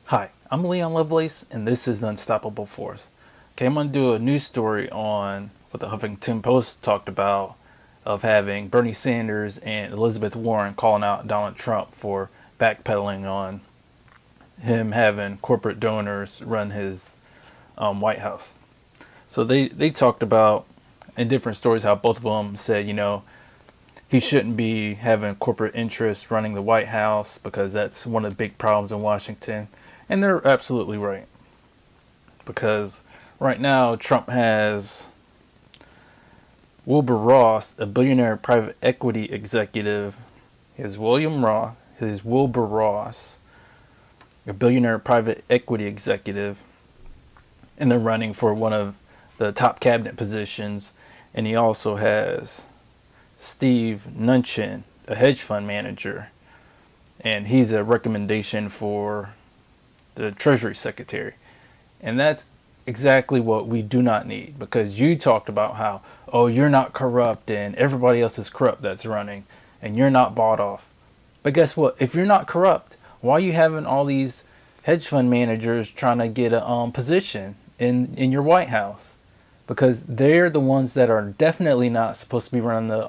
Hi, I'm Leon Lovelace, and this is the Unstoppable Force. Okay, I'm going to do a news story on what the Huffington Post talked about of having Bernie Sanders and Elizabeth Warren calling out Donald Trump for backpedaling on him having corporate donors run his White House. So they talked about in different stories how both of them said, he shouldn't be having corporate interests running the White House because that's one of the big problems in Washington. And they're absolutely right. Because right now, Trump has Wilbur Ross, a billionaire private equity executive. He has Wilbur Ross, a billionaire private equity executive. And they're running for one of the top cabinet positions. And he also has Steve Mnuchin, a hedge fund manager. And he's a recommendation for the Treasury Secretary. And that's exactly what we do not need, because you talked about how, oh, you're not corrupt and everybody else is corrupt that's running and you're not bought off. But guess what? If you're not corrupt, why are you having all these hedge fund managers trying to get a position in your White House? Because they're the ones that are definitely not supposed to be running the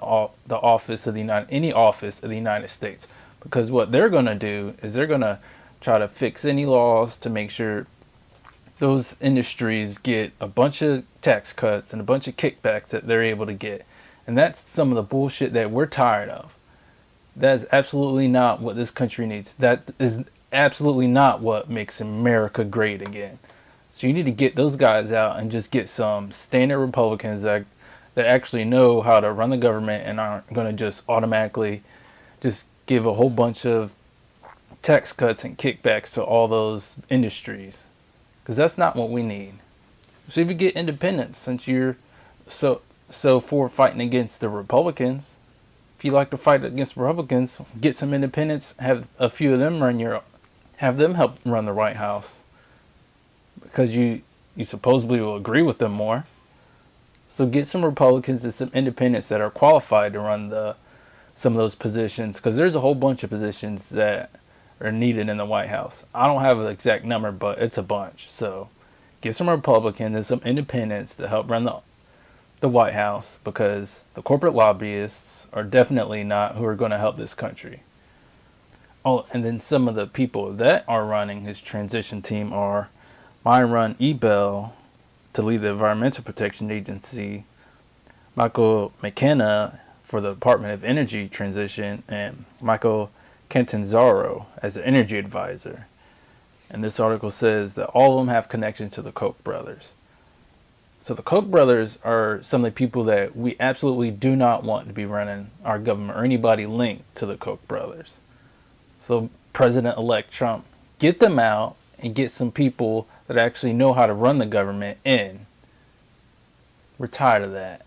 office of any office of the United States. Because what they're going to do is they're going to try to fix any laws to make sure those industries get a bunch of tax cuts and a bunch of kickbacks that they're able to get. And that's some of the bullshit that we're tired of. That is absolutely not what this country needs. That is absolutely not what makes America great again. So you need to get those guys out and just get some standard Republicans that actually know how to run the government and aren't going to just automatically just give a whole bunch of tax cuts and kickbacks to all those industries, because that's not what we need. So if you get independence, since you're so for fighting against the Republicans, if you like to fight against Republicans, get some independents, have a few of them have them help run the White House, because you supposedly will agree with them more. So get some Republicans and some independents that are qualified to run some of those positions, because there's a whole bunch of positions that are needed in the White House. I don't have an exact number, but it's a bunch. So get some Republicans and some independents to help run the White House, because the corporate lobbyists are definitely not who are going to help this country. Oh, and then some of the people that are running his transition team are Myron Ebell to lead the Environmental Protection Agency, Michael McKenna for the Department of Energy transition, and Michael Catanzaro as an energy advisor. And this article says that all of them have connection to the Koch brothers. So the Koch brothers are some of the people that we absolutely do not want to be running our government, or anybody linked to the Koch brothers. So President-elect Trump, get them out and get some people that actually know how to run the government in. We're tired of that.